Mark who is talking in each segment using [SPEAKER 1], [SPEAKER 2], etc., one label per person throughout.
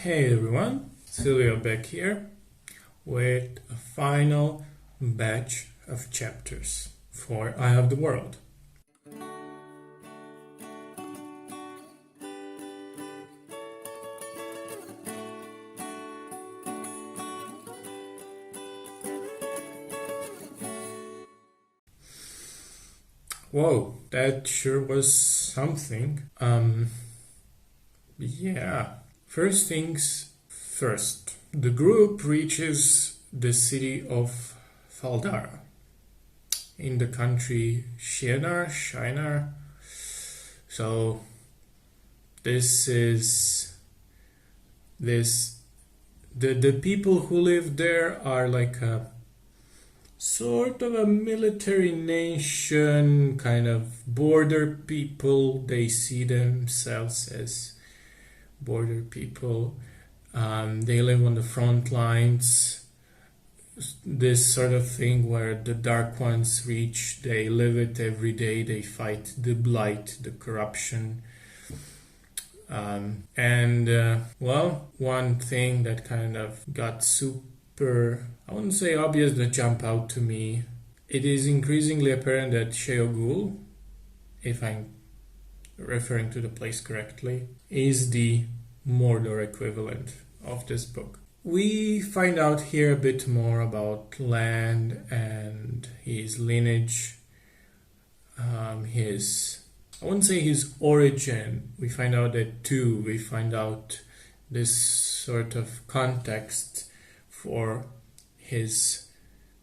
[SPEAKER 1] Hey everyone, Silvio back here with a final batch of chapters for Eye of the World. Whoa, that sure was something. Yeah. First things first. The group reaches the city of Faldara in the country Shinar. So this is the people who live there are like a sort of a military nation, kind of border people. They see themselves as border people. They live on the front lines. This sort of thing where the Dark Ones reach, they live it every day. They fight the blight, the corruption. One thing that kind of got super, I wouldn't say obvious, that jumped out to me. It is increasingly apparent that Sheol, if I'm referring to the place correctly, is the Mordor equivalent of this book. We find out here a bit more about Land and his lineage, I wouldn't say his origin. We find out that too. We find out this sort of context for his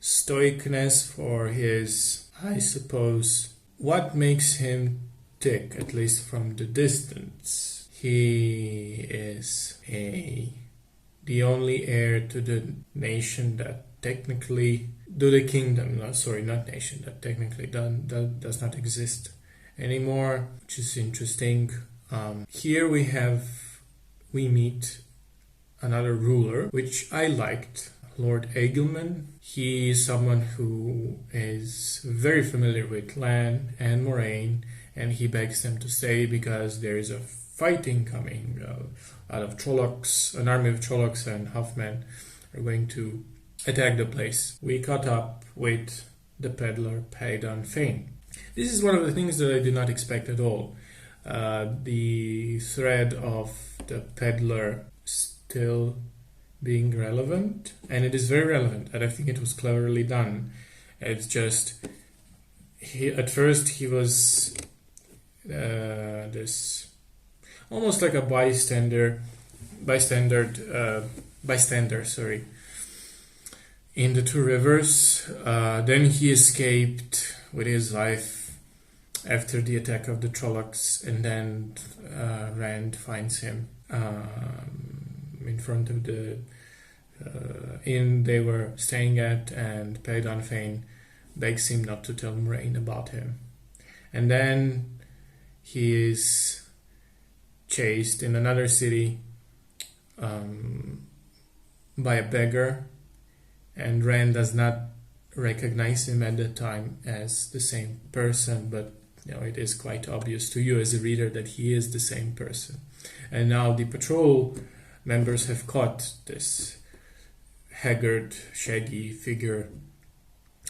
[SPEAKER 1] stoicness, for his, I suppose, what makes him tick, at least from the distance. He is the only heir to the nation that technically, to the kingdom, not nation, that technically does not exist anymore, which is interesting. Here we meet another ruler, which I liked, Lord Egelman. He is someone who is very familiar with Lan and Moraine, and he begs them to stay because there is a fighting coming out of Trollocs. An army of Trollocs and Halfmen are going to attack the place. We caught up with the peddler Paedan Fane. This is one of the things that I did not expect at all. The thread of the peddler still being relevant, and it is very relevant, and I think it was cleverly done. It's just, at first he was this almost like a bystander, in the Two Rivers. Then he escaped with his life after the attack of the Trollocs, and then Rand finds him in front of the inn they were staying at, and Paedan Fane begs him not to tell Moraine about him. And then he is chased in another city by a beggar, and Rand does not recognize him at the time as the same person, but it is quite obvious to you as a reader that he is the same person. And now the patrol members have caught this haggard, shaggy figure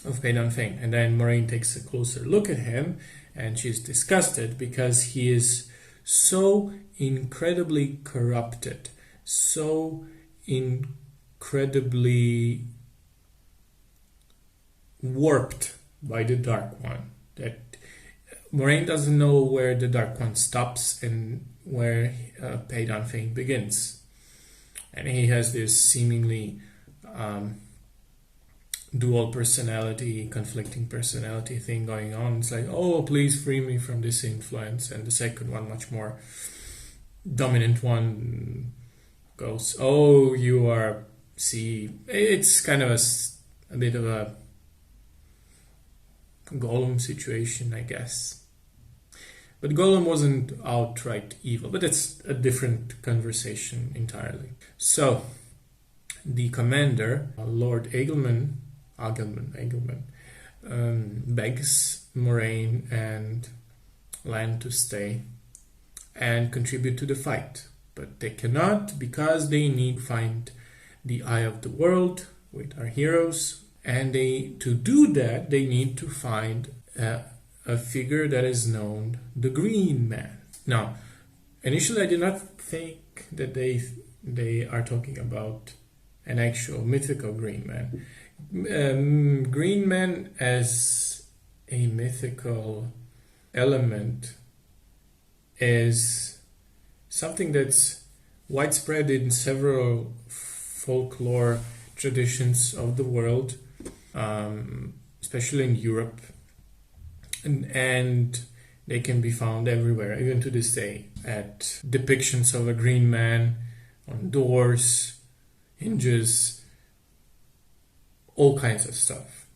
[SPEAKER 1] of Paedan Fane, and then Moraine takes a closer look at him, and she's disgusted because he is so incredibly corrupted, so incredibly warped by the Dark One that Moraine doesn't know where the Dark One stops and where Paedan Fane begins. And he has this seemingly dual personality, conflicting personality thing going on. It's like, oh, please free me from this influence. And the second one, much more dominant one, goes, oh, you are, see, it's kind of a bit of a Gollum situation, I guess. But Gollum wasn't outright evil, but it's a different conversation entirely. So, the commander, Lord Egelman, begs Moraine and Lan to stay and contribute to the fight. but they cannot because they need find the eye of the world with our heroes, and to do that they need to find a figure that is known, the Green Man. Now, initially I did not think that they are talking about an actual mythical Green Man. Green Man as a mythical element is something that's widespread in several folklore traditions of the world, especially in Europe, and they can be found everywhere, even to this day, at depictions of a green man on doors, hinges, all kinds of stuff.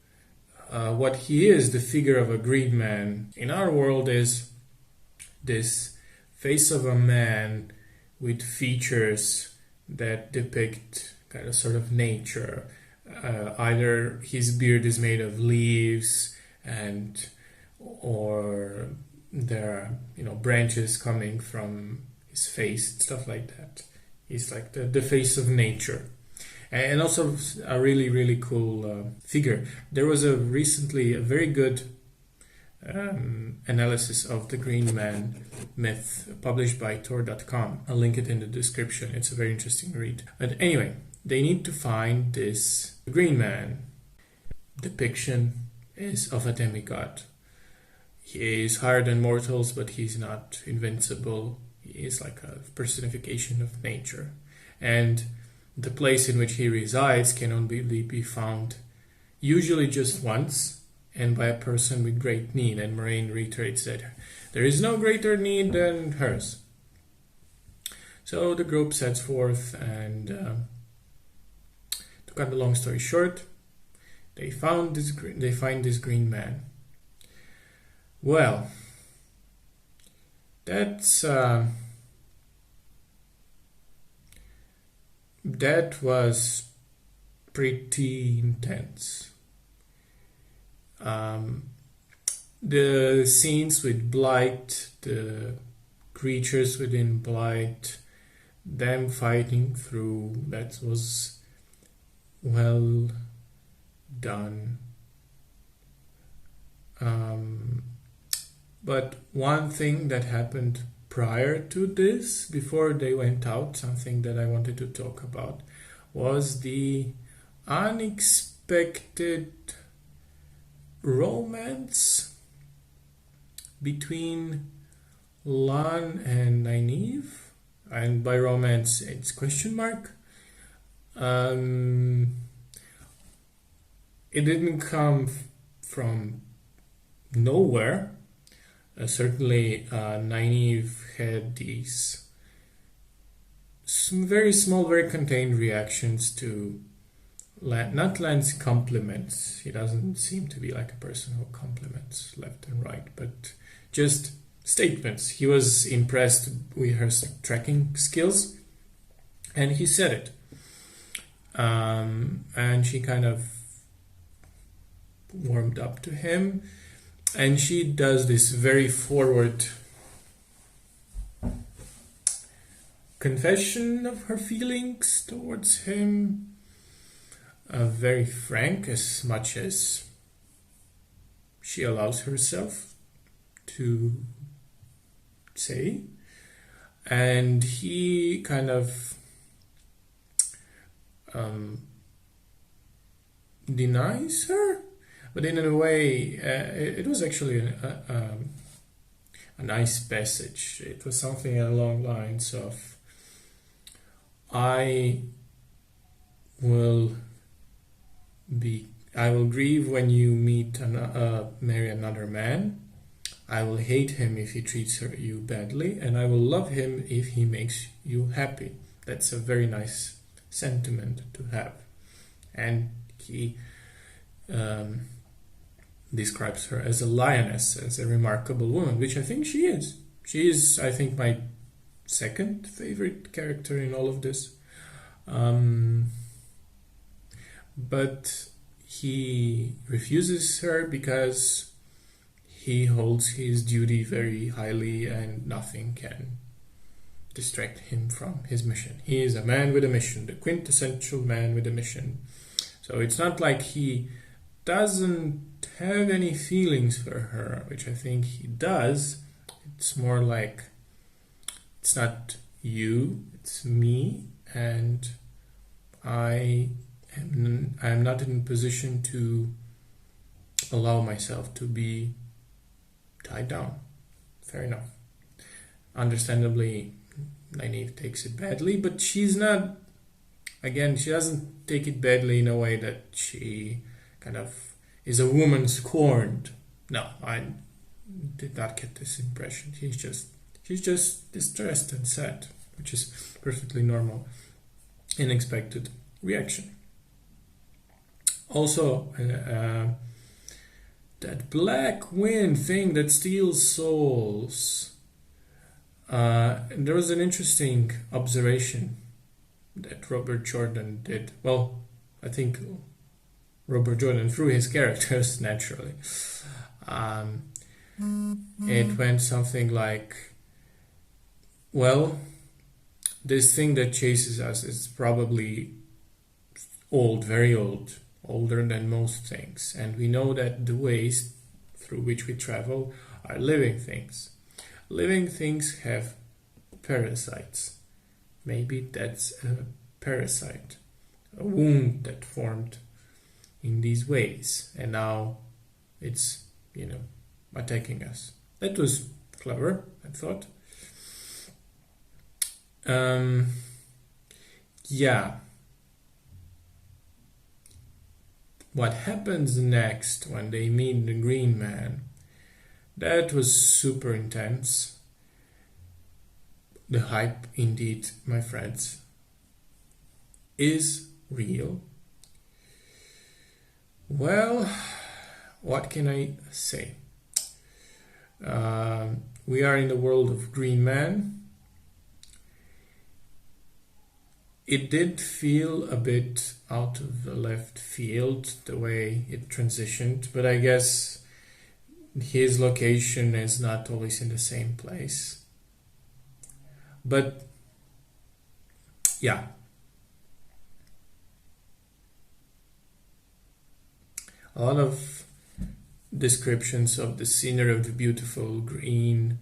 [SPEAKER 1] What he is, the figure of a green man in our world, is this face of a man with features that depict kind of sort of nature. Either his beard is made of leaves, or there are branches coming from his face, stuff like that. He's like the face of nature, and also a really, really cool figure. There was recently a very good analysis of the Green Man myth published by Tor.com. I'll link it in the description. It's a very interesting read. But anyway, they need to find this Green Man. Depiction is of a demigod. He is higher than mortals, but he's not invincible. He is like a personification of nature. And the place in which he resides can only be found usually just once, and by a person with great need. And Moraine reiterates that there is no greater need than hers. So the group sets forth, and to cut the long story short, they find this Green Man. Well, that was pretty intense. The scenes with Blight, the creatures within Blight, them fighting through, that was well done. But one thing that happened prior to this, before they went out, something that I wanted to talk about, was the unexpected romance between Lan and Nynaeve. And by romance, it's question mark. It didn't come from nowhere. Certainly, Nynaeve had these very small, very contained reactions to not Lan's compliments. He doesn't seem to be like a person who compliments left and right, but just statements. He was impressed with her tracking skills, and he said it. And she kind of warmed up to him, and she does this very forward confession of her feelings towards him, very frank, as much as she allows herself to say, and he kind of denies her, but in a way it was actually a nice passage. It was something along lines of, I will grieve when you marry another man. I will hate him if he treats you badly, and I will love him if he makes you happy. That's a very nice sentiment to have. And he describes her as a lioness, as a remarkable woman, which I think she is. She is, I think, my second favorite character in all of this. But he refuses her because he holds his duty very highly, and nothing can distract him from his mission. He is a man with a mission, the quintessential man with a mission. So it's not like he doesn't have any feelings for her, which I think he does. It's more like it's not you, it's me, and I'm not in a position to allow myself to be tied down. Fair enough. Understandably, Nynaeve takes it badly, but she's not, again, she doesn't take it badly in a way that she kind of is a woman scorned. No, I did not get this impression. She's just distressed and sad, which is perfectly normal and expected reaction. Also, that black wind thing that steals souls. There was an interesting observation that Robert Jordan did. Well, I think Robert Jordan through his characters, naturally. It went something like, well, this thing that chases us is probably old, very old, older than most things. And we know that the ways through which we travel are living things. Living things have parasites. Maybe that's a parasite, a wound that formed in these ways, and now it's, attacking us. That was clever, I thought. Yeah. What happens next when they meet the Green Man? That was super intense. The hype, indeed, my friends, is real. Well, what can I say? We are in the world of Green Man. It did feel a bit out of the left field, the way it transitioned, but I guess his location is not always in the same place. But yeah, a lot of descriptions of the scenery of the beautiful green,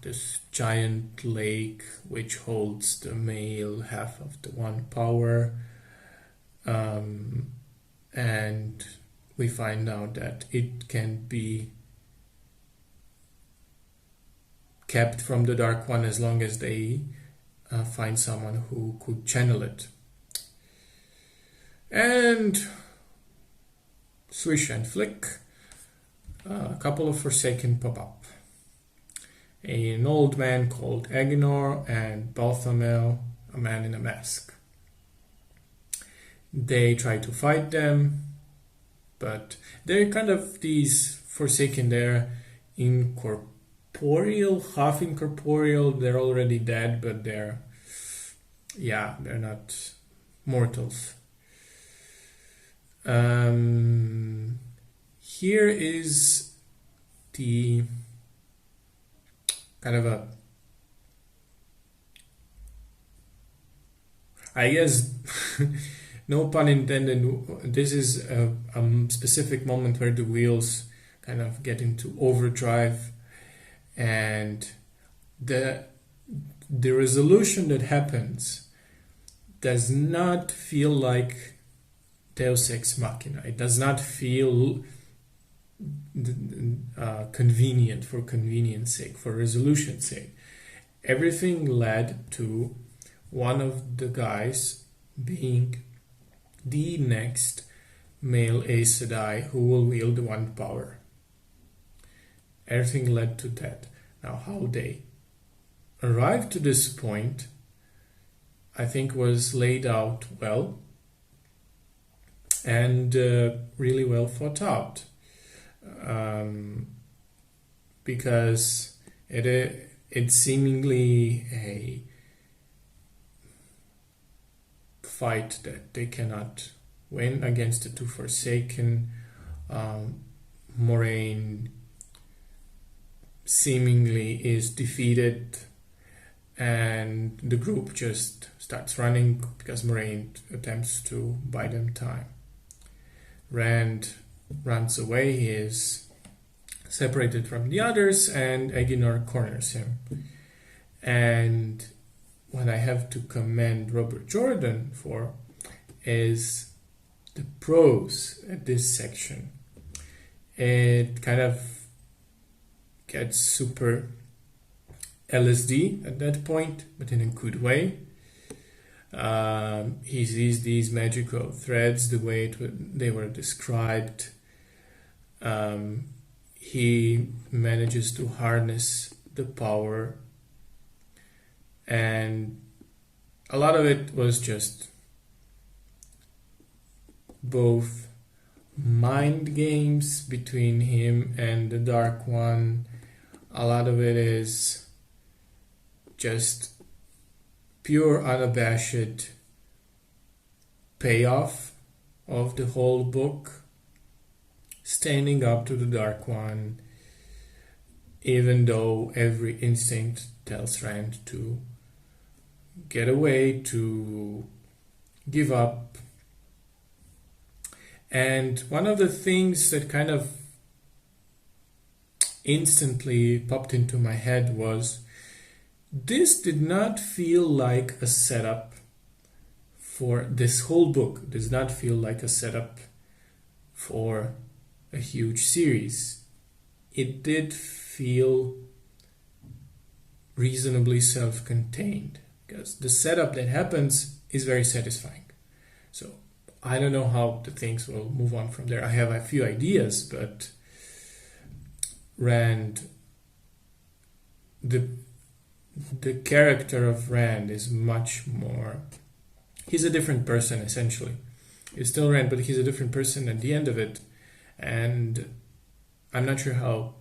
[SPEAKER 1] this giant lake which holds the male half of the one power, and we find out that it can be kept from the Dark One as long as they find someone who could channel it. And swish and flick, a couple of Forsaken pop up. An old man called Agenor and Balthamel, a man in a mask. They try to fight them, but they're kind of these Forsaken, they're incorporeal, half incorporeal, they're already dead, but they're not mortals. Here is the kind of a, I guess, no pun intended, this is a specific moment where the wheels kind of get into overdrive, and the resolution that happens does not feel like Deus Ex Machina. It does not feel convenient for convenience sake, for resolution's sake. Everything led to one of the guys being the next male Aes Sedai who will wield the One Power. Everything led to that. Now, how they arrived to this point, I think, was laid out well and really well thought out, because it's seemingly a fight that they cannot win against the two Forsaken. Moraine seemingly is defeated. and the group just starts running because Moraine attempts to buy them time. Rand runs away. He is separated from the others, and Aguinor corners him. And what I have to commend Robert Jordan for is the prose at this section. It kind of gets super LSD at that point, but in a good way. He sees these magical threads the way they were described. He manages to harness the power, and a lot of it was just both mind games between him and the Dark One. A lot of it is just pure, unabashed payoff of the whole book, standing up to the Dark One, even though every instinct tells Rand to get away, to give up. And one of the things that kind of instantly popped into my head was, this did not feel like a setup for this whole book. Does not feel like a setup for a huge series. It did feel reasonably self-contained, because the setup that happens is very satisfying. So I don't know how the things will move on from there. I have a few ideas, but Rand, the character of Rand is much more, he's a different person essentially. He's still Rand, but he's a different person at the end of it. And I'm not sure how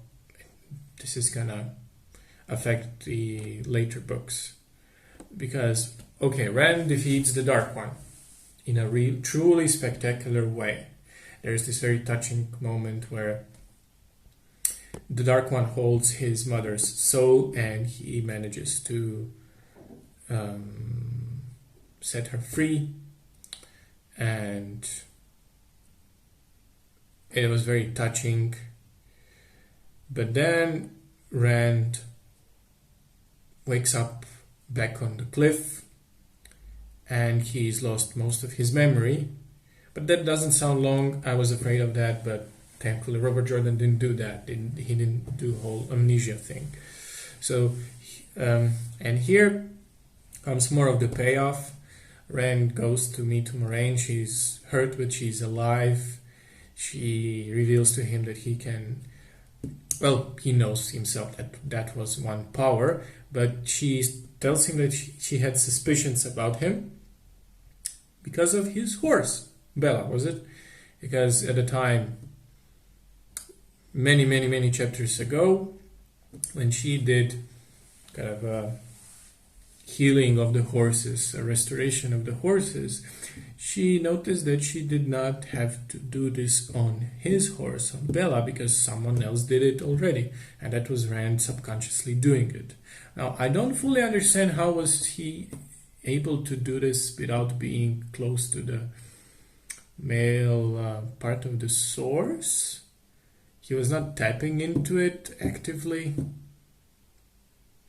[SPEAKER 1] this is gonna affect the later books. Because, okay, Rand defeats the Dark One in a truly spectacular way. There's this very touching moment where the Dark One holds his mother's soul and he manages to set her free, and it was very touching. But then Rand wakes up back on the cliff and he's lost most of his memory. But that doesn't sound long. I was afraid of that, but thankfully Robert Jordan didn't do that. He didn't do the whole amnesia thing. So, and here comes more of the payoff. Rand goes to meet Moraine. She's hurt, but she's alive. She reveals to him that he can, well, he knows himself that that was one power, but she tells him that she had suspicions about him because of his horse. Bella, was it? Because at the time, many chapters ago, when she did kind of a healing of the horses, a restoration of the horses, she noticed that she did not have to do this on his horse, on Bella, because someone else did it already, and that was Rand subconsciously doing it. Now, I don't fully understand how was he able to do this without being close to the male part of the source. He was not tapping into it actively.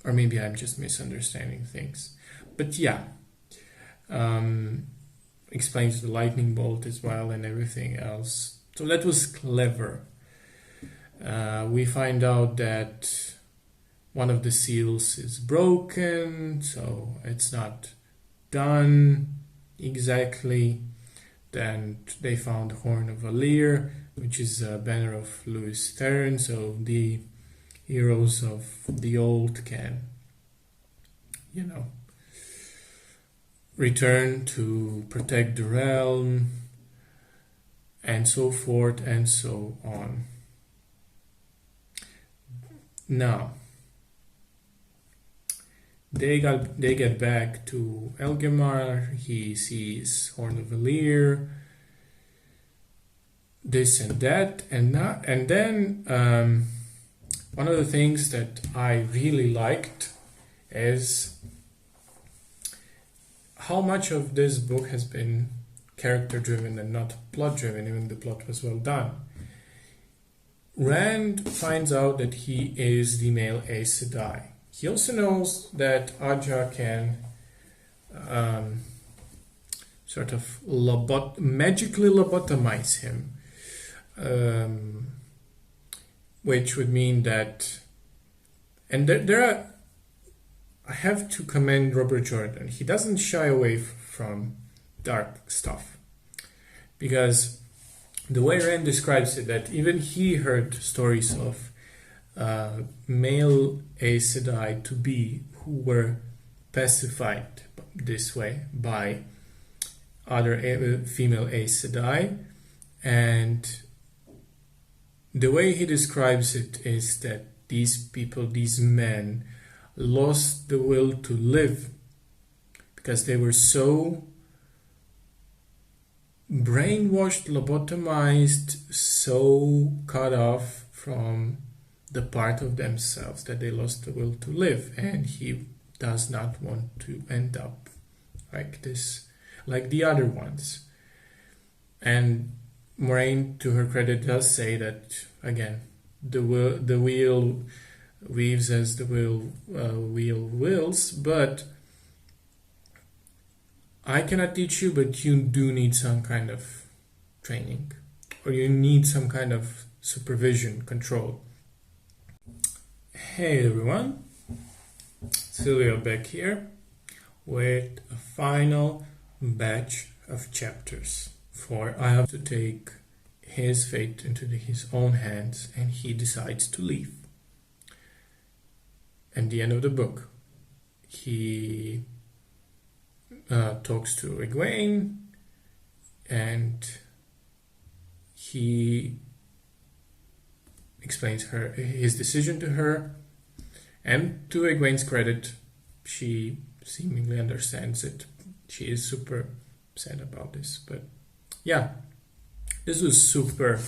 [SPEAKER 1] Or maybe I'm just misunderstanding things. But yeah, explains the lightning bolt as well and everything else. So that was clever. We find out that one of the seals is broken, so it's not done exactly. Then they found Horn of Valir, which is a banner of Lewis Theron, so the heroes of the old can, return to protect the realm, and so forth and so on. Now, they get back to Elgamar. He sees Horn of Valir, this and that, and then one of the things that I really liked is how much of this book has been character driven and not plot driven, even the plot was well done. Rand finds out that he is the male Aes Sedai. He also knows that Aja can sort of magically lobotomize him, which would mean that, and there are, I have to commend Robert Jordan. He doesn't shy away from dark stuff, because the way Rand describes it, that even he heard stories of male Aes Sedai to be who were pacified this way by other female Aes Sedai, and the way he describes it is that these people, these men, lost the will to live because they were so brainwashed, lobotomized, so cut off from the part of themselves that they lost the will to live. And he does not want to end up like this, like the other ones. And Moraine, to her credit, does say that, again, the wheel weaves as the wheel wills, but I cannot teach you, but you do need some kind of training, or you need some kind of supervision, control. Hey everyone, Silvio back here with a final batch of chapters for I have to take his fate into his own hands, and he decides to leave. At the end of the book, he talks to Egwene, and he explains his decision to her, and to Egwene's credit, she seemingly understands it. She is super sad about this, but yeah, this was super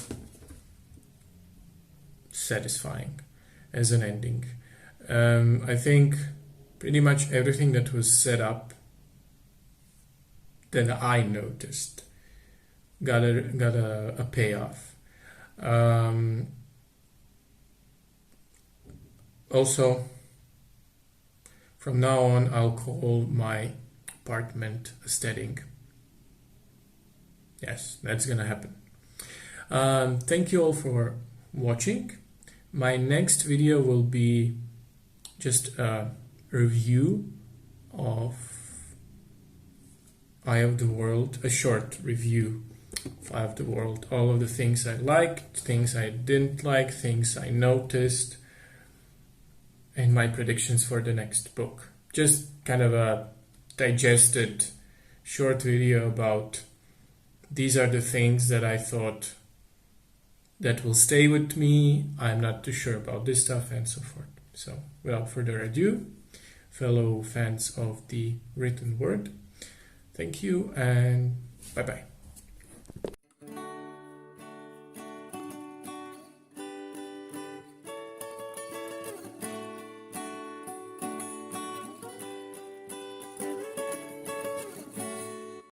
[SPEAKER 1] satisfying as an ending. I think pretty much everything that was set up that I noticed got a payoff. Also, from now on, I'll call my apartment a steading. Yes, that's gonna happen. Thank you all for watching. My next video will be just a review of Eye of the World, a short review of Eye of the World. All of the things I liked, things I didn't like, things I noticed, and my predictions for the next book. Just kind of a digested short video about these are the things that I thought that will stay with me. I'm not too sure about this stuff, and so forth. So without further ado, fellow fans of the written word, thank you and bye-bye.